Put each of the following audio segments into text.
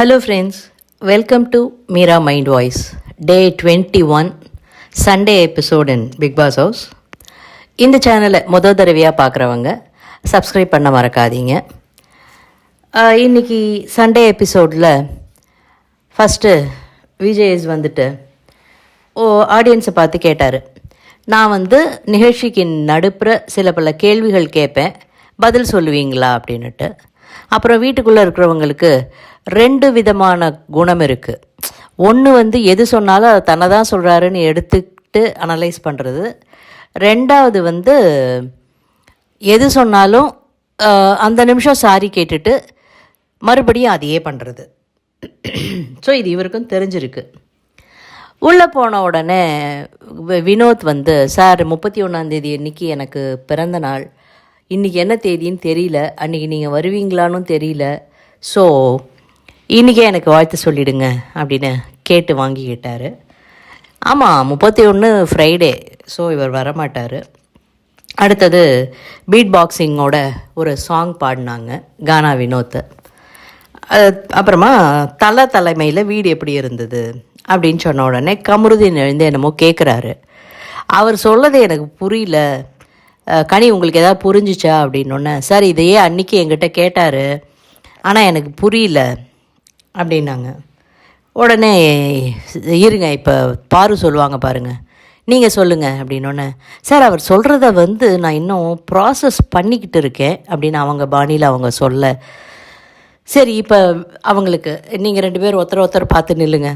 Hello friends, welcome to Meera Mind Voice, Day 21, Sunday episode in Big Boss House. இந்த சேனலை முதல் தடவையாக பார்க்குறவங்க சப்ஸ்கிரைப் பண்ண மறக்காதீங்க. இன்றைக்கி சண்டே எபிசோடில் ஃபஸ்ட்டு விஜேஎஸ் வந்துட்டு ஆடியன்ஸை பார்த்து கேட்டார். நான் நிகழ்ச்சிக்கு நடுப்புற சில பல கேள்விகள் கேட்பேன், பதில் சொல்லுவீங்களா அப்படின்னுட்டு. அப்புறம் வீட்டுக்குள்ளே இருக்கிறவங்களுக்கு ரெண்டு விதமான குணம் இருக்குது. ஒன்று எது சொன்னாலும் அதை தன்னை தான் சொல்கிறாருன்னு எடுத்துக்கிட்டு அனலைஸ் பண்ணுறது. ரெண்டாவது எது சொன்னாலும் அந்த நிமிஷம் சாரி கேட்டுட்டு மறுபடியும் அதையே பண்ணுறது. ஸோ இது இவருக்கும் தெரிஞ்சிருக்கு. உள்ளே போன உடனே வினோத் சார் 31ஆந்தேதி அன்றைக்கி எனக்கு பிறந்த நாள், இன்றைக்கி என்ன தேதின்னு தெரியல, அன்றைக்கி நீங்கள் வருவீங்களான்னு தெரியல, ஸோ இன்றைக்கே எனக்கு வாழ்த்து சொல்லிவிடுங்க அப்படின்னு கேட்டு வாங்கிக்கிட்டார். ஆமாம், 31 ஃப்ரைடே, ஸோ இவர் வரமாட்டார். அடுத்தது பீட் பாக்ஸிங்கோட ஒரு சாங் பாடினாங்க கானா வினோத். அப்புறமா தலைமையில் வீடு எப்படி இருந்தது அப்படின்னு சொன்ன உடனே கமருதீன் எழுந்து என்னமோ கேட்குறாரு. அவர் சொல்லது எனக்கு புரியல, கனி உங்களுக்கு எதாவது புரிஞ்சிச்சா அப்படின்னோடனே, சார் இதையே அன்றைக்கி என்கிட்ட கேட்டார், ஆனால் எனக்கு புரியல அப்படின்னாங்க. உடனே இருங்க இப்போ பாரு சொல்லுவாங்க பாருங்கள், நீங்கள் சொல்லுங்கள் அப்படின்னோடனே, சார் அவர் சொல்கிறத நான் இன்னும் ப்ராசஸ் பண்ணிக்கிட்டு இருக்கேன் அப்படின்னு அவங்க பாணியில் அவங்க சொல்ல. சரி, இப்போ அவங்களுக்கு நீங்கள் 2 பேர் ஒருத்தர் பார்த்து நில்லுங்க,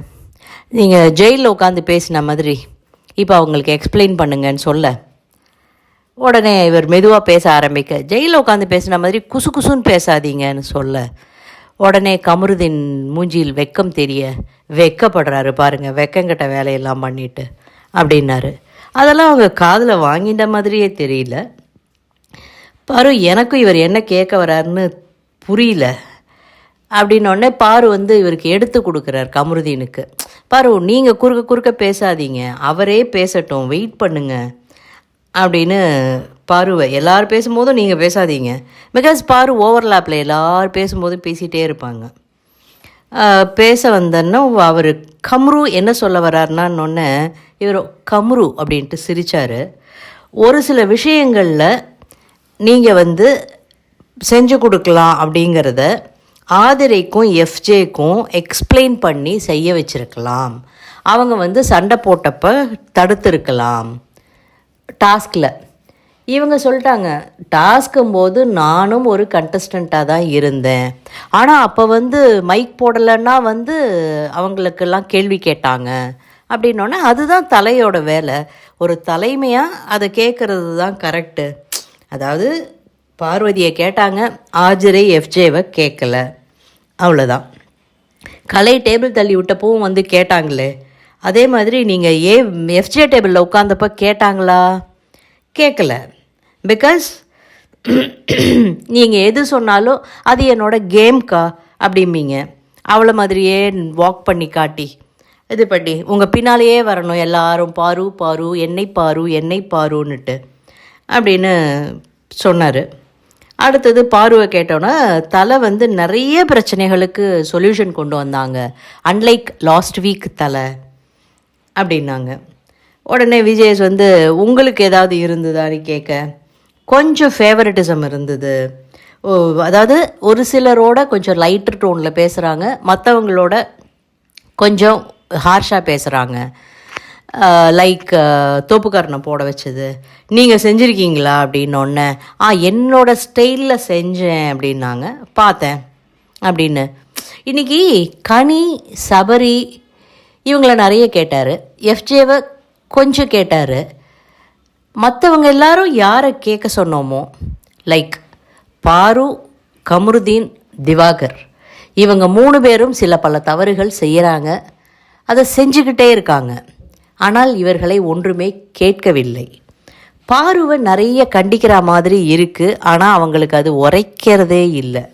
நீங்கள் ஜெயிலில் உட்காந்து பேசின மாதிரி இப்போ அவங்களுக்கு எக்ஸ்பிளைன் பண்ணுங்கன்னு சொல்ல. உடனே இவர் மெதுவாக பேச ஆரம்பிக்க, ஜெயிலில் உட்காந்து பேசின மாதிரி குசு குசுன்னு பேசாதீங்கன்னு சொல்ல. உடனே கமருதீன் மூஞ்சியில் வெக்கம் தெரிய, வெக்கப்படுறாரு பாருங்கள், வெக்கங்கிட்ட வேலையெல்லாம் பண்ணிட்டு அப்படின்னாரு. அதெல்லாம் அவங்க காதில் வாங்கிட்ட மாதிரியே தெரியல. பாரு, எனக்கும் இவர் என்ன கேட்க வர்றாருன்னு புரியல அப்படின்னோடனே பாரு இவருக்கு எடுத்து கொடுக்குறார் கமருதீனுக்கு. பாரு, நீங்கள் குறுக்க பேசாதீங்க, அவரே பேசட்டும், வெயிட் பண்ணுங்க அப்படின்னு பாருவை. எல்லோரும் பேசும்போதும் நீங்கள் பேசாதீங்க, பிகாஸ் பாரு ஓவர்லாப்பில் எல்லோரும் பேசும்போதும் பேசிகிட்டே இருப்பாங்க. பேச வந்தோன்னா அவர் கம்ரு என்ன சொல்ல வர்றாருனான்னொன்னே இவர் கம்ரு அப்படின்ட்டு சிரித்தார். ஒரு சில விஷயங்களில் நீங்கள் செஞ்சு கொடுக்கலாம் அப்படிங்கிறத ஆதிரைக்கும் எஃப்ஜேக்கும் எக்ஸ்பிளைன் பண்ணி செய்ய வச்சுருக்கலாம். அவங்க சண்டை போட்டப்போ தடுத்துருக்கலாம் டாஸ்கில். இவங்க சொல்லிட்டாங்க, டாஸ்க்கும்போது நானும் ஒரு கண்டஸ்டண்ட்டாக தான் இருந்தேன், ஆனால் அப்போ மைக் போடலைன்னா அவங்களுக்கெல்லாம் கேள்வி கேட்டாங்க அப்படின்னோடனே அதுதான் தலையோட வேலை. ஒரு தலைமையாக அதை கேட்குறது தான் கரெக்டு. அதாவது பார்வதியை கேட்டாங்க, ஆஜரை எஃப்ஜேவை கேட்கல, அவ்வளோதான். கலை டேபிள் தள்ளி விட்டப்பவும் கேட்டாங்களே, அதே மாதிரி நீங்கள் எஃப்ஜே டேபிளில் உட்காந்தப்போ கேட்டாங்களா? கேட்கல. பிகாஸ் நீங்கள் எது சொன்னாலும் அது என்னோடய கேம்க்கா அப்படிம்பீங்க. அவ்வளோ மாதிரியே வாக் பண்ணி காட்டி இது பண்ணி உங்கள் பின்னாலேயே வரணும் எல்லாரும், பாரு பாரு என்னை பாருன்னுட்டு அப்படின்னு சொன்னார். அடுத்தது பாருவை கேட்டோன்னா தலை நிறைய பிரச்சனைகளுக்கு சொல்யூஷன் கொண்டு வந்தாங்க, அன்லைக் லாஸ்ட் வீக் தலை அப்படின்னாங்க. உடனே விஜேஸ் உங்களுக்கு ஏதாவது இருந்ததான்னு கேட்க, கொஞ்சம் ஃபேவரட்டிசம் இருந்தது. அதாவது ஒரு சிலரோட கொஞ்சம் லைட்டர் டோனில் பேசுகிறாங்க, மற்றவங்களோட கொஞ்சம் ஹார்ஷாக பேசுகிறாங்க. லைக் தோப்புக்காரனை போட வச்சது நீங்கள் செஞ்சுருக்கீங்களா அப்படின்னொன்னே, என்னோடய ஸ்டைலில் செஞ்சேன் அப்படின்னாங்க, பார்த்தேன் அப்படின்னு. இன்றைக்கி கனி சபரி இவங்கள நிறைய கேட்டார், எஃப்ஜேவை கொஞ்சம் கேட்டார். மற்றவங்க எல்லாரும் யாரை கேட்க சொன்னோமோ, லைக் பாரு, கமருதீன், திவாகர், இவங்க 3 பேரும் சில பல தவறுகள் செய்கிறாங்க, அதை செஞ்சுக்கிட்டே இருக்காங்க. ஆனால் இவர்களை ஒன்றுமே கேட்கவில்லை. பாருவை நிறைய கண்டிக்கிற மாதிரி இருக்குது, ஆனால் அவங்களுக்கு அது உரைக்கிறதே இல்லை.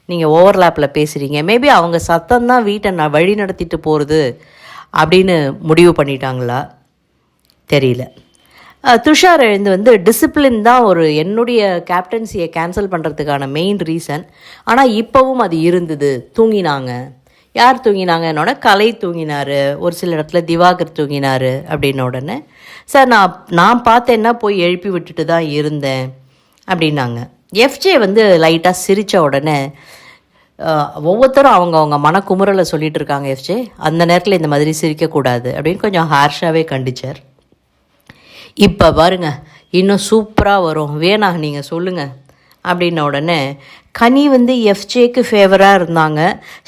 நீங்கள் ஓவர்லாப்பில் பேசுகிறீங்க, மேபி அவங்க சத்தம்தான் வீட்டை வழி நடத்திட்டு போகிறது அப்படின்னு முடிவு பண்ணிட்டாங்களா தெரியல. துஷார் எழுந்து டிசிப்ளின் தான் என்னுடைய கேப்டன்சியை கேன்சல் பண்ணுறதுக்கான மெயின் ரீசன், ஆனால் இப்போவும் அது இருந்தது, தூங்கினாங்க, யார் தூங்கினாங்கன்னொடனே கலை தூங்கினார், ஒரு சில இடத்துல திவாகர் தூங்கினார் அப்படின்ன உடனே, சார் நான் பார்த்தேன்னா போய் எழுப்பி விட்டுட்டு தான் இருந்தேன் அப்படின்னாங்க. எஃப்ஜே வந்து லைட்டாக சிரித்த உடனே, ஒவ்வொருத்தரும் அவங்க மனக்குமுறலை சொல்லிகிட்டு இருக்காங்க எஃப்ஜே, அந்த நேரத்தில் இந்த மாதிரி சிரிக்கக்கூடாது அப்படின்னு கொஞ்சம் ஹார்ஷாகவே கண்டிச்சார். இப்போ பாருங்க இன்னும் சூப்பராக வரும், வேணா நீங்கள் சொல்லுங்கள் அப்படின்ன உடனே, கனி வந்து எஃப்ஜேக்கு ஃபேவராக இருந்தாங்க,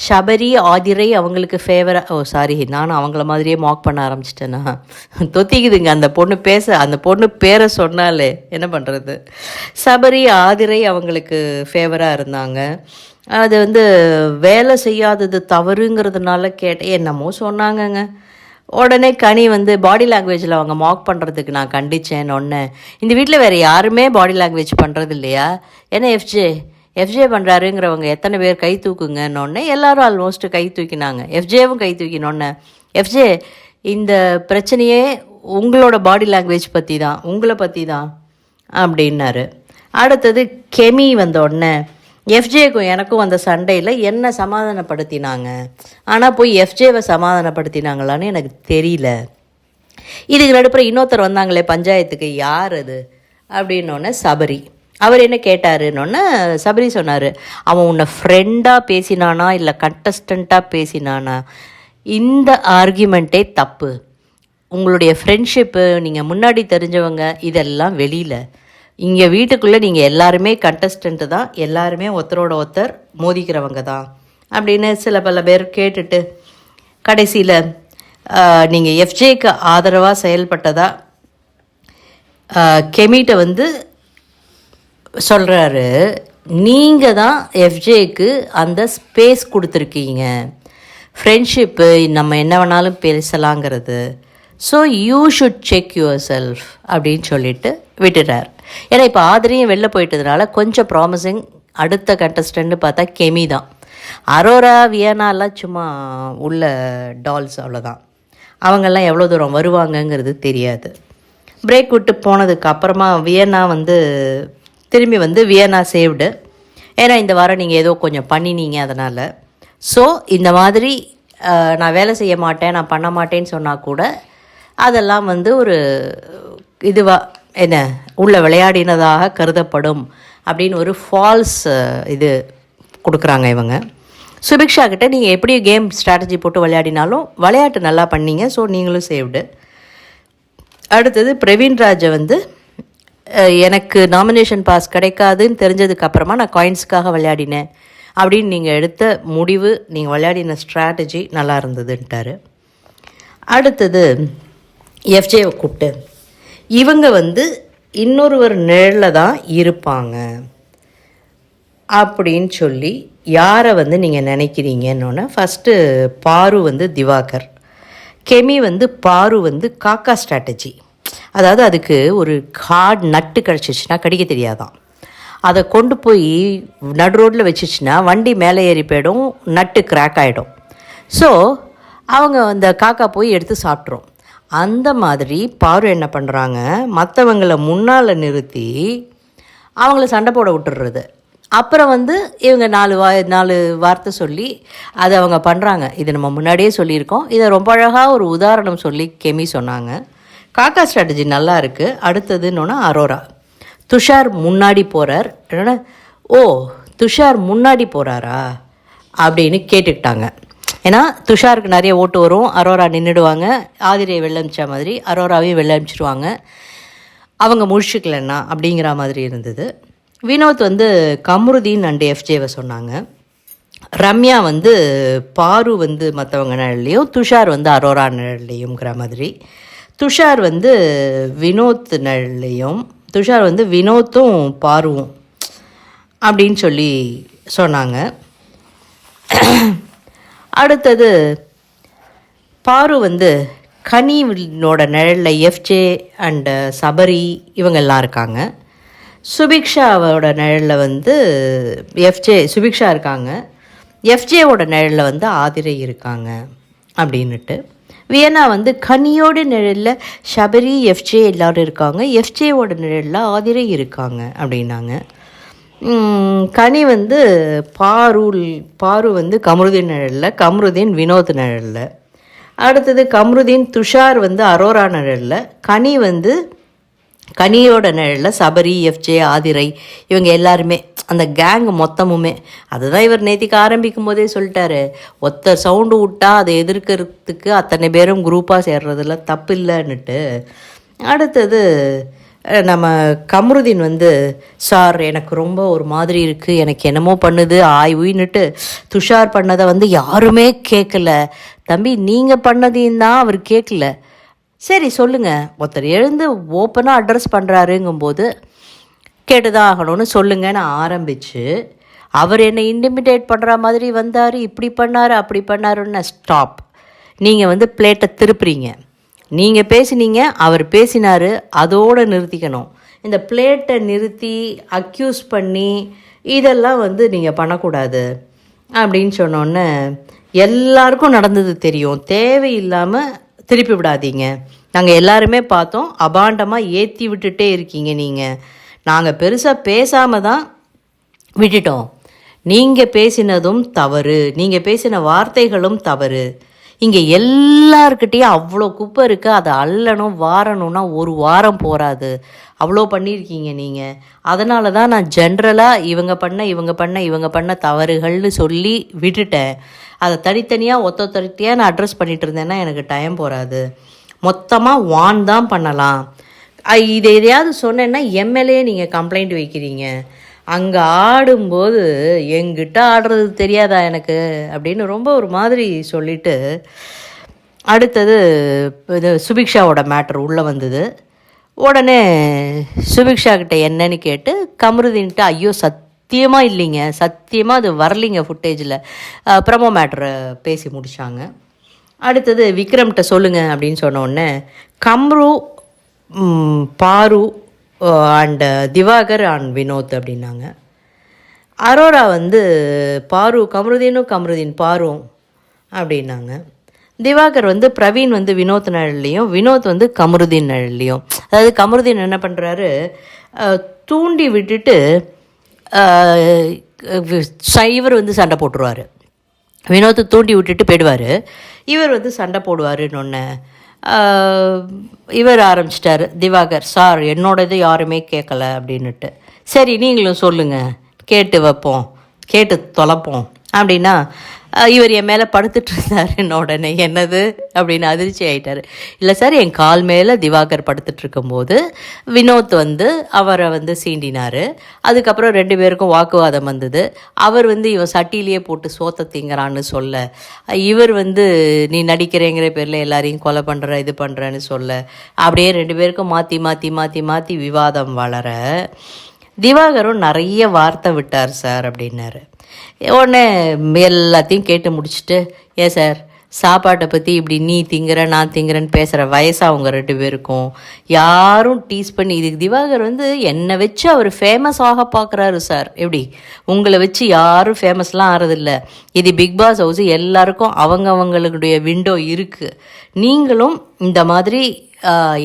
ஷபரி ஆதிரை அவங்களுக்கு ஃபேவராக, சாரி நானும் அவங்கள மாதிரியே மாக் பண்ண ஆரம்பிச்சிட்டேன்னா தொத்திக்குதுங்க அந்த பொண்ணு பேரை சொன்னாலே என்ன பண்ணுறது. ஷபரி ஆதிரை அவங்களுக்கு ஃபேவராக இருந்தாங்க, அது வந்து வேலை செய்யாதது தவறுங்கிறதுனால கேட்டேன், என்னமோ சொன்னாங்கங்க. உடனே கனி வந்து பாடி லாங்குவேஜில் அவங்க மாக் பண்ணுறதுக்கு நான் கண்டித்தேன். ஒன்று, இந்த வீட்டில் வேறு யாருமே பாடி லாங்குவேஜ் பண்ணுறது இல்லையா, ஏன்னா எஃப்ஜே பண்ணுறாருங்கிறவங்க எத்தனை பேர் கை தூக்குங்கன்னொன்னே எல்லோரும் ஆல்மோஸ்ட்டு கை தூக்கினாங்க. எஃப்ஜேவும் கை தூக்கினோன்னே, எஃப்ஜே இந்த பிரச்சனையே உங்களோட பாடி லாங்குவேஜ் பற்றி தான், உங்களை பற்றி தான் அப்படின்னாரு. அடுத்தது கெமி வந்த உடனே, எஃப்ஜேக்கும் எனக்கும் அந்த சண்டையில் என்ன சமாதானப்படுத்தினாங்க, ஆனால் போய் எஃப்ஜேவை சமாதானப்படுத்தினாங்களான்னு எனக்கு தெரியல. இதுக்கு நடுப்புற இன்னொருத்தர் வந்தாங்களே பஞ்சாயத்துக்கு, யார் அது அப்படின்னோடனே சபரி. அவர் என்ன கேட்டாருன்னொன்னே சபரி சொன்னார், அவன் உன்னை ஃப்ரெண்டாக பேசினானா இல்லை கண்டஸ்டண்ட்டாக பேசினானா, இந்த ஆர்கியூமெண்ட்டே தப்பு. உங்களுடைய ஃப்ரெண்ட்ஷிப்பு, நீங்கள் முன்னாடி தெரிஞ்சவங்க, இதெல்லாம் வெளியில். இங்கே வீட்டுக்குள்ளே நீங்கள் எல்லாருமே கண்டஸ்டண்ட்டு தான், எல்லாருமே ஒருத்தரோட ஒருத்தர் மோதிக்கிறவங்க தான் அப்படின்னு சில பல பேர் கேட்டுட்டு, கடைசியில் நீங்கள் எஃப்ஜேக்கு ஆதரவாக செயல்பட்டதா கெமிட்ட வந்து சொல்கிறாரு. நீங்கள் தான் எஃப்ஜேக்கு அந்த ஸ்பேஸ் கொடுத்துருக்கீங்க, ஃப்ரெண்ட்ஷிப்பு நம்ம என்ன வேணாலும் பேசலாங்கிறது, so you should check your செல்ஃப் அப்படின்னு சொல்லிட்டு விட்டுறார். ஏன்னா இப்போ ஆதிரியும் வெளில போயிட்டதுனால கொஞ்சம் ப்ராமிசிங் அடுத்த கண்டஸ்டன்ட்னு பார்த்தா கெமி தான். அரோரா வியனாலாம் சும்மா உள்ள டால்ஸ், அவ்வளோதான். அவங்கெல்லாம் எவ்வளோ தூரம் வருவாங்கங்கிறது தெரியாது. பிரேக் விட்டு போனதுக்கு அப்புறமா வியன்னா வந்து திரும்பி வந்து வியன்னா சேவ்டு, ஏன்னா இந்த வாரம் நீங்கள் ஏதோ கொஞ்சம் பண்ணினீங்க அதனால். ஸோ இந்த மாதிரி நான் வேலை செய்ய மாட்டேன், நான் பண்ண மாட்டேன்னு சொன்னால் கூட அதெல்லாம் வந்து ஒரு இதுவாக என்ன உள்ள விளையாடினதாக கருதப்படும் அப்படின்னு ஒரு ஃபால்ஸ் இது கொடுக்குறாங்க இவங்க. சுபிக்ஷா கிட்ட நீங்கள் எப்படி கேம் ஸ்ட்ராட்டஜி போட்டு விளையாடினாலும் விளையாட்டு நல்லா பண்ணீங்க, ஸோ நீங்களும் சேவ்டு. அடுத்தது பிரவீன்ராஜை வந்து எனக்கு நாமினேஷன் பாஸ் கிடைக்காதுன்னு தெரிஞ்சதுக்கப்புறமா நான் காயின்ஸுக்காக விளையாடினேன் அப்படின்னு நீங்கள் எடுத்த முடிவு, நீங்கள் விளையாடின ஸ்ட்ராட்டஜி நல்லா இருந்ததுன்ட்டார். அடுத்தது எஃப்ஜேவை கூப்பிட்டு, இவங்க வந்து இன்னொருவர் நிழலில் தான் இருப்பாங்க அப்படின்னு சொல்லி யாரை வந்து நீங்கள் நினைக்கிறீங்கன்னொன்னே, ஃபஸ்ட்டு பாரு வந்து திவாகர், கெமி வந்து பாரு வந்து காக்கா ஸ்ட்ராட்டஜி. அதாவது அதுக்கு ஒரு ஹார்ட் நட்டு கிடச்சிச்சின்னா கடிக்க தெரியாதான், அதை கொண்டு போய் நடு ரோட்டில் வச்சிச்சின்னா வண்டி மேலே ஏறி போயிடும், நட்டு கிராக் ஆகிடும். ஸோ அவங்க அந்த காக்கா போய் எடுத்து சாப்பிட்ரும். அந்த மாதிரி பாரு என்ன பண்ணுறாங்க, மற்றவங்களை முன்னால் நிறுத்தி அவங்கள சண்டை போட விட்டுடுறது. அப்புறம் வந்து இவங்க நாலு வார்த்தை சொல்லி அதை அவங்க பண்ணுறாங்க. இது நம்ம முன்னாடியே சொல்லியிருக்கோம், இதை ரொம்ப அழகாக ஒரு உதாரணம் சொல்லி கெமி சொன்னாங்க. காக்கா ஸ்ட்ராட்டஜி நல்லா இருக்குது. அடுத்ததுன்னு அரோரா, துஷார் முன்னாடி போகிறார், என்னோட ஓ துஷார் முன்னாடி போகிறாரா அப்படின்னு கேட்டுக்கிட்டாங்க. ஏன்னா துஷாருக்கு நிறைய ஓட்டு வரும், அரோரா நின்றுடுவாங்க, ஆதிரியை வெளில அமிச்ச மாதிரி அரோராவையும் வெளில அமிச்சிடுவாங்க அவங்க முழிச்சுக்கலன்னா அப்படிங்கிற மாதிரி இருந்தது. வினோத் வந்து கம்ருதீன் அண்டு எஃப்ஜேவை சொன்னாங்க. ரம்யா வந்து பாரு வந்து மற்றவங்க நிழல்லையும், துஷார் வந்து அரோரா நிழல்லையும்ங்கிற மாதிரி. துஷார் வந்து வினோத் நிழல்லையும், துஷார் வந்து வினோத்தும் பாருவும் அப்படின்னு சொல்லி சொன்னாங்க. அடுத்தது பாரு வந்து கனியோட நிழலில் எஃப்ஜே அண்டு சபரி இவங்கெல்லாம் இருக்காங்க. சுபிக்ஷாவோட நிழலில் வந்து சுபிக்ஷா இருக்காங்க, எஃப்ஜேவோட நிழலில் வந்து ஆதிரை இருக்காங்க அப்படின்னுட்டு. வியன்னா வந்து கனியோட நிழலில் ஷபரி எஃப்ஜே எல்லோரும் இருக்காங்க, எஃப்ஜேவோட நிழலில் ஆதிரை இருக்காங்க அப்படின்னாங்க. கனி வந்து பாரு வந்து கமருதீன் நிழலில், கமருதீன் வினோத் நிழலில். அடுத்தது கமருதீன் துஷார் வந்து அரோரா நிழலில், கனி வந்து கனியோட நிழலில் சபரி, எஃப்ஜே, ஆதிரை இவங்க எல்லாருமே அந்த கேங் மொத்தமுமே. அதுதான் இவர் நேத்திக்கு ஆரம்பிக்கும் போதே சொல்லிட்டாரு, ஒத்த சவுண்டு விட்டா அதை எதிர்க்கிறதுக்கு அத்தனை பேரும் குரூப்பாக சேர்றதில்ல தப்பு இல்லைன்னுட்டு. அடுத்தது நம்ம கமருதீன் வந்து, சார் எனக்கு ரொம்ப ஒரு மாதிரி இருக்குது, எனக்கு என்னமோ பண்ணுது உயின்னுட்டு துஷார் பண்ணதை வந்து யாருமே கேட்கல. தம்பி நீங்கள் பண்ணதையும் தான் அவர் கேட்கல. சரி சொல்லுங்கள், ஒருத்தர் எழுந்து ஓப்பனாக அட்ரஸ் பண்ணுறாருங்கும்போது கேட்டு தான் ஆகணும்னு சொல்லுங்கன்னு ஆரம்பித்து, அவர் என்னை இன்டிமிடேட் பண்ணுற மாதிரி வந்தார், இப்படி பண்ணார் அப்படி பண்ணாருன்னு. ஸ்டாப். நீங்கள் வந்து பிளேட்டை திருப்புறீங்க. நீங்கள் பேசினீங்க, அவர் பேசினார், அதோடு நிறுத்திக்கணும். இந்த பிளேட்டை நிறுத்தி அக்யூஸ் பண்ணி இதெல்லாம் வந்து நீங்கள் பண்ணக்கூடாது அப்படின்னு சொன்னோன்னே, எல்லாருக்கும் நடந்தது தெரியும், தேவையில்லாமல் திருப்பி விடாதீங்க. நாங்கள் எல்லாருமே பார்த்தோம், அபாண்டமாக ஏற்றி விட்டுட்டே இருக்கீங்க நீங்கள். நாங்கள் பெருசாக பேசாமல் தான் விட்டுட்டோம். நீங்கள் பேசினதும் தவறு, நீங்கள் பேசின வார்த்தைகளும் தவறு. இங்கே எல்லாருக்கிட்டேயும் அவ்வளோ குப்பை இருக்குது, அதை அள்ளணும் வாரணும்னா ஒரு வாரம் போகாது, அவ்வளோ பண்ணியிருக்கீங்க நீங்கள். அதனால தான் நான் ஜென்ரலாக இவங்க பண்ண தவறுகள்னு சொல்லி விட்டுட்டேன். அதை தனித்தனியாக ஒத்தொத்தரிட்டியாக நான் அட்ரஸ் பண்ணிகிட்டு இருந்தேன்னா எனக்கு டைம் போகாது. மொத்தமாக வான் தான் பண்ணலாம். இதை எதையாவது சொன்னேன்னா எம்எல்ஏ நீங்கள் கம்ப்ளைண்ட் வைக்கிறீங்க. அங்கே ஆடும்போது எங்கிட்ட ஆடுறது தெரியாதா எனக்கு அப்படின்னு ரொம்ப ஒரு மாதிரி சொல்லிவிட்டு, அடுத்தது இது சுபிக்ஷாவோட மேட்ரு உள்ளே வந்தது. உடனே சுபிக்ஷா கிட்ட என்னன்னு கேட்டு கமருதீன்ட்டு, ஐயோ சத்தியமாக இல்லைங்க, சத்தியமாக அது வரலிங்க ஃபுட்டேஜில், ப்ரமோ மேட்ரை பேசி முடித்தாங்க. அடுத்தது விக்ரம்கிட்ட சொல்லுங்கள் அப்படின்னு சொன்னோடனே, கம்ரு, பாரு அண்ட் திவாகர் அண்ட் வினோத் அப்படின்னாங்க. அரோரா வந்து கமருதீன் பாரும் அப்படின்னாங்க. திவாகர் வந்து பிரவீன் வந்து வினோத் நிழல்லையும், வினோத் வந்து கமருதீன் நிழல்லையும். அதாவது கமருதீன் என்ன பண்ணுறாரு, தூண்டி விட்டுட்டு இவர் வந்து சண்டை போட்டுருவார். வினோத்தை தூண்டி விட்டுட்டு போயிடுவார், இவர் வந்து சண்டை போடுவாருன்னு ஒன்று. இவர் ஆரம்பிச்சிட்டார் திவாகர், சார் என்னோடது யாருமே கேட்கல அப்படின்னுட்டு. சரி நீங்களும் சொல்லுங்கள், கேட்டு வைப்போம், கேட்டு தொலைப்போம் அப்படின்னா, இவர் என் மேலே படுத்துட்டு இருந்தார். உடனே என்னது அப்படின்னு அதிர்ச்சி ஆகிட்டார். இல்லை சார், என் கால் மேலே திவாகர் படுத்துட்டு இருக்கும்போது வினோத் வந்து அவரை வந்து சீண்டினார். அதுக்கப்புறம் 2 பேருக்கும் வாக்குவாதம் வந்தது. அவர் வந்து இவன் சட்டிலேயே போட்டு சோத்த திங்கிறான்னு சொல்ல, இவர் வந்து நீ நடிக்கிறேங்கிற பேரில் எல்லாரையும் கொலை பண்ணுற இது பண்ணுறேன்னு சொல்ல, அப்படியே 2 பேருக்கும் மாற்றி மாற்றி மாற்றி மாற்றி விவாதம் வளர, திவாகரும் நிறைய வார்த்தை விட்டார் சார் அப்படின்னாரு. உடனே எல்லாத்தையும் கேட்டு முடிச்சுட்டு, ஏன் சார் சாப்பாட்டை பற்றி இப்படி நீ திங்குற நான் திங்குறேன்னு பேசுகிற வயசாக அவங்க 2 பேருக்கும், யாரும் டீஸ் பண்ணி, இதுக்கு திவாகர் வந்து என்னை வச்சு அவர் ஃபேமஸ் ஆக பார்க்குறாரு சார். எப்படி உங்களை வச்சு யாரும் ஃபேமஸ்லாம் ஆகிறதில்ல, இது பிக் பாஸ் ஹவுஸ், எல்லாருக்கும் அவங்களுடைய விண்டோ இருக்குது. நீங்களும் இந்த மாதிரி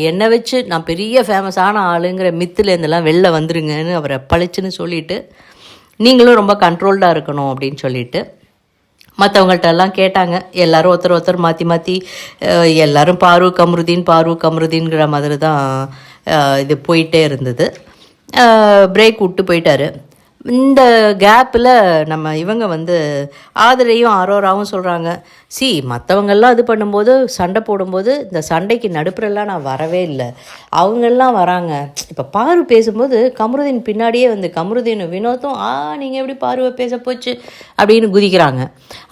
என்னை வச்சு நான் பெரிய ஃபேமஸான ஆளுங்கிற மித்துலேருந்தெல்லாம் வெளில வந்துருங்கன்னு அவரை பழிச்சுன்னு சொல்லிவிட்டு, நீங்களும் ரொம்ப கண்ட்ரோல்டாக இருக்கணும் அப்படின்னு சொல்லிட்டு மற்றவங்கள்ட்ட எல்லாம் கேட்டாங்க. எல்லோரும் ஒருத்தர் மாற்றி மாற்றி எல்லோரும் பாரு கமருதீன்கிற மாதிரி தான் இது போயிட்டே இருந்தது. பிரேக் விட்டு போயிட்டார். இந்த கேப்பில் நம்ம இவங்க வந்து ஆதிரையும் அரோராவும் சொல்கிறாங்க, மற்றவங்கெல்லாம் இது பண்ணும்போது சண்டை போடும்போது இந்த சண்டைக்கு நடுப்புறெல்லாம் நான் வரவே இல்லை, அவங்கெல்லாம் வராங்க. இப்போ பாரு பேசும்போது கமருதீன் பின்னாடியே வந்து கமருதீனும் வினோத்தும் நீங்கள் எப்படி பாருவை பேச போச்சு அப்படின்னு குதிக்கிறாங்க.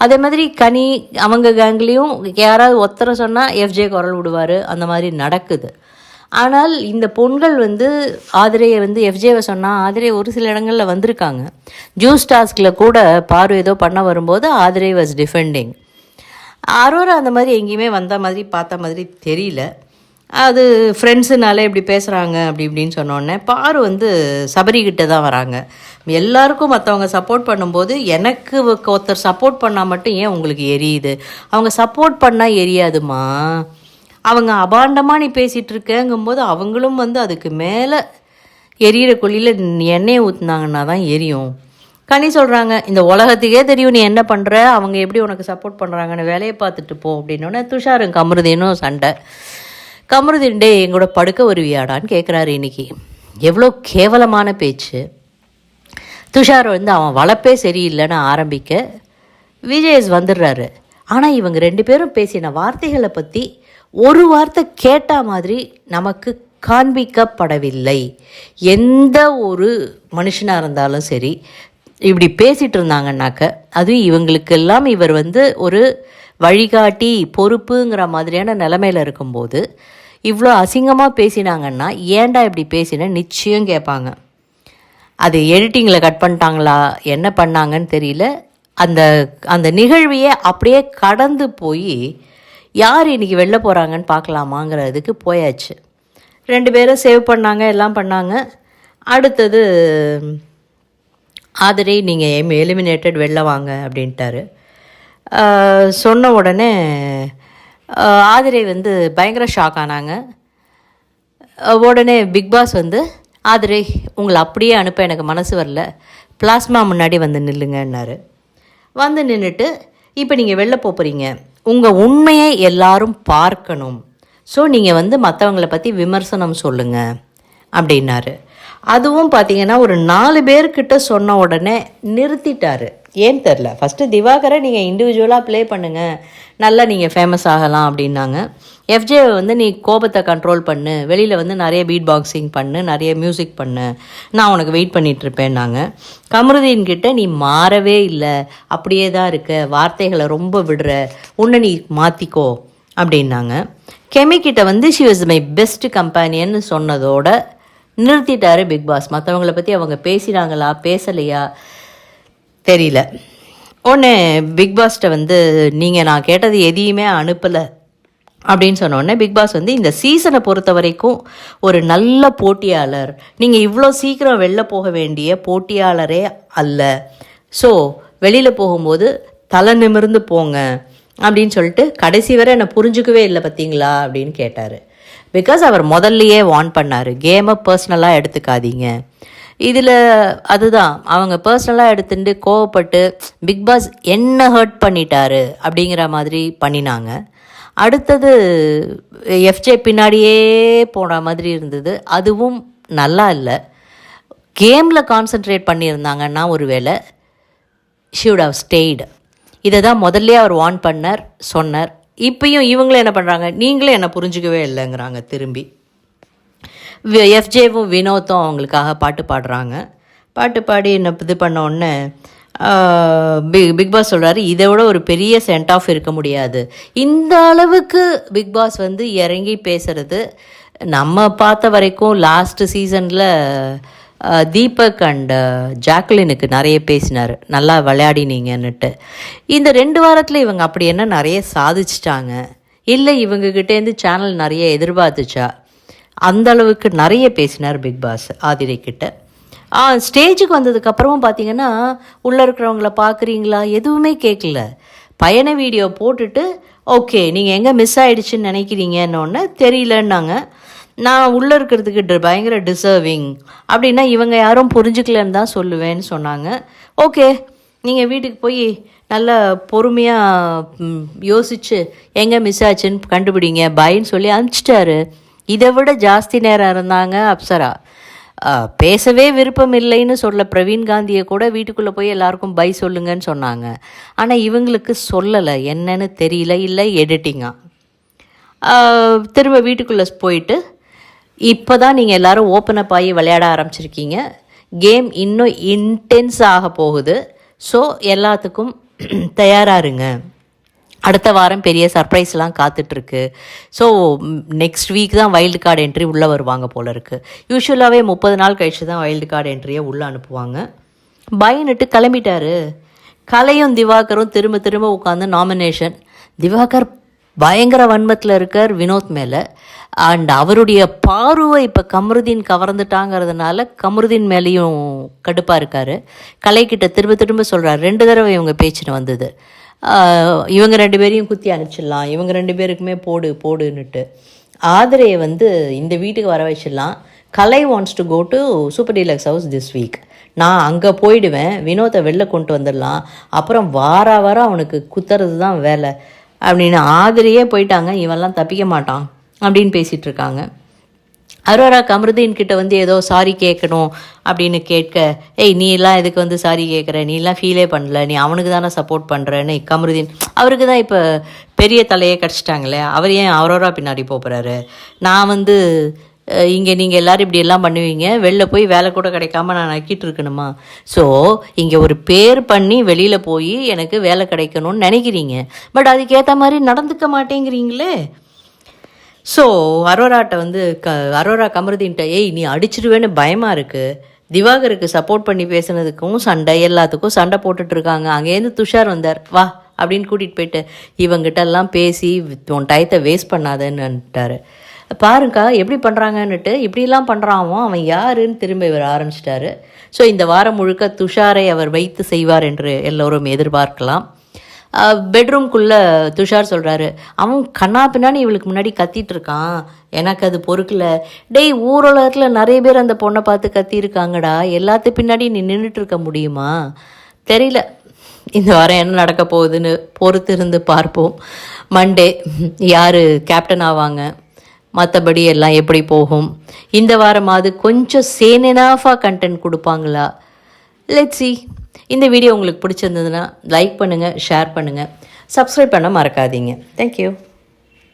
அதே மாதிரி கனி அவங்க கேங்லேயும் யாராவது ஒருத்தரை சொன்னால் எஃப்ஜே குரல் விடுவார், அந்த மாதிரி நடக்குது. ஆனால் இந்த பொண்கள் வந்து ஆதிரையை வந்து எஃப்ஜேவை சொன்னால் ஆதிரை ஒரு சில இடங்களில் வந்திருக்காங்க. ஜூஸ் டாஸ்கில் கூட பாரு ஏதோ பண்ண வரும்போது ஆதிரை வாஸ் டிஃபெண்டிங். அரோரா அந்த மாதிரி எங்கேயுமே வந்த மாதிரி பார்த்த மாதிரி தெரியல. அது ஃப்ரெண்ட்ஸுனாலே இப்படி பேசுகிறாங்க அப்படி இப்படின்னு சொன்னோடனே பாரு வந்து சபரிக்கிட்ட தான் வராங்க. எல்லாருக்கும் மற்றவங்க சப்போர்ட் பண்ணும்போது எனக்கு ஒருத்தர் சப்போர்ட் பண்ணால் மட்டும் ஏன் உங்களுக்கு எரியுது? அவங்க சப்போர்ட் பண்ணால் எரியாதுமா, அவங்க அபாண்டமாக நீ பேசிகிட்டு இருக்கங்கும்போது அவங்களும் வந்து அதுக்கு மேலே எரியிற குழியில் எண்ணெயை ஊற்றுனாங்கன்னா தான் எரியும். கனி சொல்கிறாங்க, இந்த உலகத்துக்கே தெரியும் நீ என்ன பண்ணுற, அவங்க எப்படி உனக்கு சப்போர்ட் பண்ணுறாங்கன்னு, வேலையை பார்த்துட்டு போ அப்படின்னோடனே துஷாரும் கமருதீனும் சண்டை. கமருதீன் டே எங்களோட படுக்க வருவியாடான்னு கேட்குறாரு. இன்னைக்கு எவ்வளோ கேவலமான பேச்சு. துஷார் வந்து அவன் வளர்ப்பே சரியில்லைன்னு ஆரம்பிக்க விஜயஸ் வந்துடுறாரு. ஆனால் இவங்க 2 பேரும் பேசின வார்த்தைகளை பற்றி ஒரு வார்த்தை கேட்ட மாதிரி நமக்கு காண்பிக்கப்படவில்லை. எந்த ஒரு மனுஷனாக இருந்தாலும் சரி இப்படி பேசிகிட்டு இருந்தாங்கன்னாக்க அதுவும் இவங்களுக்கெல்லாம் இவர் வந்து ஒரு வழிகாட்டி பொறுப்புங்கிற மாதிரியான நிலைமையில் இருக்கும்போது இவ்வளோ அசிங்கமாக பேசினாங்கன்னா ஏன்டா இப்படி பேசின நிச்சயம் கேட்பாங்க. அது எடிட்டிங்கில் கட் பண்ணிட்டாங்களா என்ன பண்ணாங்கன்னு தெரியல. அந்த அந்த நிகழ்வையே அப்படியே கடந்து போய் யார் இன்றைக்கி வெளில போகிறாங்கன்னு பார்க்கலாமாங்கிறதுக்கு போயாச்சு. 2 பேரும் சேவ் பண்ணாங்க, எல்லாம் பண்ணாங்க. அடுத்தது ஆதிரை நீங்கள் எலிமினேட்டட் வெளில வாங்க அப்படின்ட்டாரு. சொன்ன உடனே ஆதிரை வந்து பயங்கர ஷாக் ஆனாங்க. உடனே பிக் பாஸ் வந்து ஆதிரை உங்களை அப்படியே அனுப்ப எனக்கு மனசு வரல, பிளாஸ்மா முன்னாடி வந்து நில்லுங்கன்னாரு. வந்து நின்றுட்டு இப்போ நீங்கள் வெளில போகிறீங்க, உங்கள் உண்மையை எல்லாரும் பார்க்கணும், ஸோ நீங்கள் வந்து மற்றவங்கள பற்றி விமர்சனம் சொல்லுங்கள் அப்படின்னாரு. அதுவும் பார்த்தீங்கன்னா ஒரு 4 பேர்கிட்ட சொன்ன உடனே நிறுத்திட்டாரு. ஏன்னு தெரில. ஃபஸ்ட்டு திவாகரை நீங்கள் இண்டிவிஜுவலாக ப்ளே பண்ணுங்கள், நல்லா நீங்கள் ஃபேமஸ் ஆகலாம் அப்படின்னாங்க. எஃப்ஜே வந்து நீ கோபத்தை கண்ட்ரோல் பண்ணு, வெளியில் வந்து நிறைய பீட் பாக்ஸிங் பண்ணு, நிறைய மியூசிக் பண்ணு, நான் உனக்கு வெயிட் பண்ணிகிட்ருப்பேன்னாங்க. கமருதீன்கிட்ட நீ மாறவே இல்லை, அப்படியே தான் இருக்க, வார்த்தைகளை ரொம்ப விடுற, உன்னை நீ மாற்றிக்கோ அப்படின்னாங்க. கெமிக்கிட்ட வந்து ஷி வாஸ் மை பெஸ்ட் கம்பேனியன்னு சொன்னதோட நிறுத்திட்டாரு பிக் பாஸ். மற்றவங்களை பற்றி அவங்க பேசினாங்களா பேசலையா தெரியல. ஒன்று பிக் பாஸ்கிட்ட வந்து நீங்கள் நான் கேட்டது எதையுமே அனுப்பலை அப்படின்னு சொன்னோடனே பிக் பாஸ் வந்து இந்த சீசனை பொறுத்த வரைக்கும் ஒரு நல்ல போட்டியாளர், நீங்கள் இவ்வளோ சீக்கிரம் வெளில போக வேண்டிய போட்டியாளரே அல்ல, ஸோ வெளியில் போகும்போது தலை நிமிர்ந்து போங்க அப்படின்னு சொல்லிட்டு கடைசி வரை என்னை புரிஞ்சுக்கவே இல்லை பார்த்தீங்களா அப்படின்னு கேட்டார். பிகாஸ் அவர் முதல்லையே வார்ன் பண்ணார், கேமை பர்சனலாக எடுத்துக்காதீங்க. இதில் அதுதான் அவங்க பர்சனலாக எடுத்துட்டு கோவப்பட்டு பிக் பாஸ் என்ன ஹர்ட் பண்ணிட்டாரு அப்படிங்கிற மாதிரி பண்ணினாங்க. அடுத்தது எஃப்ஜே பின்னாடியே போன மாதிரி இருந்தது, அதுவும் நல்லா இல்லை. கேமில் கான்சென்ட்ரேட் பண்ணியிருந்தாங்கன்னா ஒரு வேளை ஷி வுட் ஹவ் ஸ்டேய்டு. இதை தான் முதல்ல அவர் வார்ன் பண்ணார், சொன்னார். இப்பயும் இவங்களும் என்ன பண்ணுறாங்க, நீங்களே என்னை புரிஞ்சிக்கவே இல்லைங்கிறாங்க. திரும்பி எஃப்ஜேவும் வினோத்தும் அவங்களுக்காக பாட்டு பாடுறாங்க. பாட்டு பாடி என்ன இது பண்ண உடனே பிக் பாஸ் சொல்கிறாரு, இதை விட ஒரு பெரிய சென்ட் ஆஃப் இருக்க முடியாது. இந்த அளவுக்கு பிக் பாஸ் வந்து இறங்கி பேசுகிறது நம்ம பார்த்த வரைக்கும் லாஸ்ட் சீசனில் தீபக் அண்ட் ஜாக்லினுக்கு நிறைய பேசினார், நல்லா விளையாடினீங்கன்னுட்டு. இந்த 2 வாரத்தில் இவங்க அப்படி என்ன நிறைய சாதிச்சிட்டாங்க, இல்லை இவங்ககிட்டேருந்து சேனல் நிறைய எதிர்பார்த்துச்சா, அந்த அளவுக்கு நிறைய பேசினார் பிக் பாஸ் ஆதிரை கிட்ட. ஸ்டேஜுக்கு வந்ததுக்கப்புறமும் பார்த்தீங்கன்னா உள்ளே இருக்கிறவங்கள பார்க்குறீங்களா எதுவுமே கேட்கல. பயண வீடியோ போட்டுட்டு ஓகே நீங்கள் எங்கே மிஸ் ஆகிடுச்சின்னு நினைக்கிறீங்கன்னொன்னே தெரியலன்னாங்க. நான் உள்ளே இருக்கிறதுக்கு பயங்கர டிசர்விங் அப்படின்னா இவங்க யாரும் புரிஞ்சுக்கலன்னு தான் சொல்லுவேன்னு சொன்னாங்க. ஓகே நீங்கள் வீட்டுக்கு போய் நல்லா பொறுமையாக யோசித்து எங்கே மிஸ் ஆச்சுன்னு கண்டுபிடிங்க பைன்னு சொல்லி அனுப்பிச்சிட்டாரு. இதை விட ஜாஸ்தி நேரம் இருந்தாங்க அப்சரா. பேசவே விருப்பம் இல்லைன்னு சொல்ல பிரவீன் காந்தியை கூட வீட்டுக்குள்ளே போய் எல்லாருக்கும் பை சொல்லுங்கன்னு சொன்னாங்க. ஆனால் இவங்களுக்கு சொல்லலை, என்னன்னு தெரியல, இல்லை எடிட்டிங்காக. திரும்ப வீட்டுக்குள்ளே போயிட்டு இப்போ தான் நீங்கள் எல்லோரும் ஓப்பன் அப் ஆகி விளையாட ஆரம்பிச்சிருக்கீங்க, கேம் இன்னும் இன்டென்ஸ் ஆக போகுது, ஸோ எல்லாத்துக்கும் தயாராருங்க, அடுத்த வாரம் பெரிய சர்ப்ரைஸ்லாம் காத்துட்ருக்கு. ஸோ நெக்ஸ்ட் வீக் தான் வைல்டு கார்டு என்ட்ரி உள்ளே வருவாங்க போல இருக்குது. யூஸ்வலாகவே 30 நாள் கழிச்சு தான் வைல்டு கார்டு என்ட்ரியை உள்ளே அனுப்புவாங்க. பயன்னுட்டு கிளம்பிட்டாரு. கலையும் திவாகரும் திரும்ப திரும்ப உட்காந்து நாமினேஷன். திவாகர் பயங்கர வன்மத்தில் இருக்கார் வினோத் மேலே. அண்ட் அவருடைய பார்வை இப்போ கமருதீன் கவர்ந்துட்டாங்கிறதுனால கமருதீன் மேலேயும் கடுப்பாக இருக்கார். கலைக்கிட்ட திரும்ப திரும்ப சொல்கிறார், 2 தடவை இவங்க பேச்சுன்னு வந்தது, இவங்க 2 பேரையும் குத்தி அனுப்பிச்சிடலாம், இவங்க 2 பேருக்குமே போடுன்னுட்டு. ஆதிரையை வந்து இந்த வீட்டுக்கு வர வச்சிடலாம், Kalai wants to go to super deluxe house this week. நான் அங்கே போயிடுவேன், வினோத்தை வெளில கொண்டு வந்துடலாம், அப்புறம் வாரம் அவனுக்கு குத்துறது தான் வேலை அப்படின்னு ஆதிரியே போயிட்டாங்க. இவெல்லாம் தப்பிக்க மாட்டான் அப்படின்னு பேசிகிட்டு இருக்காங்க. அரோரா கமருதீன் கிட்ட வந்து ஏதோ சாரி கேட்கணும் அப்படின்னு கேட்க, ஏய் நீ எல்லாம் இதுக்கு வந்து சாரி கேட்குற, நீ எல்லாம் ஃபீலே பண்ணல, நீ அவனுக்கு தானே சப்போர்ட் பண்ணுறேன்னு கமருதீன், அவருக்கு தான் இப்போ பெரிய தலையே கிடச்சிட்டாங்களே, அவர் ஏன் அரோரா பின்னாடி போகிறாரு? நான் வந்து இங்கே நீங்கள் எல்லோரும் இப்படி எல்லாம் பண்ணுவீங்க, வெளில போய் வேலை கூட கிடைக்காம நான் நக்கிட்டு இருக்கணுமா? ஸோ இங்கே ஒரு பேர் பண்ணி வெளியில் போய் எனக்கு வேலை கிடைக்கணும்னு நினைக்கிறீங்க, பட் அதுக்கேற்ற மாதிரி நடந்துக்க மாட்டேங்கிறீங்களே. ஸோ அரோராட்ட வந்து அரோரா கமருதீன்ட்ட, ஏய் நீ அடிச்சிடுவேன்னு பயமாக இருக்குது, திவாகருக்கு சப்போர்ட் பண்ணி பேசுனதுக்கும் சண்டை, எல்லாத்துக்கும் சண்டை போட்டுட்ருக்காங்க. அங்கேருந்து துஷார் வந்தார், வா அப்படின்னு கூட்டிகிட்டு போயிட்டு இவங்கிட்டெல்லாம் பேசி உன் டயத்தை வேஸ்ட் பண்ணாதேன்னுட்டாரு. பாருங்கக்கா எப்படி பண்ணுறாங்கன்னுட்டு, இப்படிலாம் பண்ணுறாமோ அவன் யாருன்னு திரும்ப இவர் ஆரம்பிச்சிட்டாரு. ஸோ இந்த வாரம் முழுக்க துஷாரை அவர் வைத்து செய்வார் என்று எல்லோரும் எதிர்பார்க்கலாம். பெட்ரூம்குள்ளே துஷார் சொல்கிறாரு, அவன் கண்ணா பின்னாடி இவளுக்கு முன்னாடி கத்திட்டு இருக்கான், எனக்கு அது பொறுக்கல. டேய் ஊருலகத்தில் நிறைய பேர் அந்த பொண்ணை பார்த்து கத்தியிருக்காங்கடா, எல்லாத்து பின்னாடி நீ நின்றுட்டு இருக்க முடியுமா? தெரியல இந்த வாரம் என்ன நடக்க போகுதுன்னு பொறுத்து இருந்து பார்ப்போம். மண்டே யார் கேப்டன் ஆவாங்க, மற்றபடி எல்லாம் எப்படி போகும், இந்த வாரமாவது கொஞ்சம் சேனனாஃபாக கண்டென்ட் கொடுப்பாங்களா? Let's see. இந்த வீடியோ உங்களுக்கு பிடிச்சிருந்ததுன்னா லைக் பண்ணுங்கள், ஷேர் பண்ணுங்கள், சப்ஸ்கிரைப் பண்ண மறக்காதீங்க. தேங்க்யூ.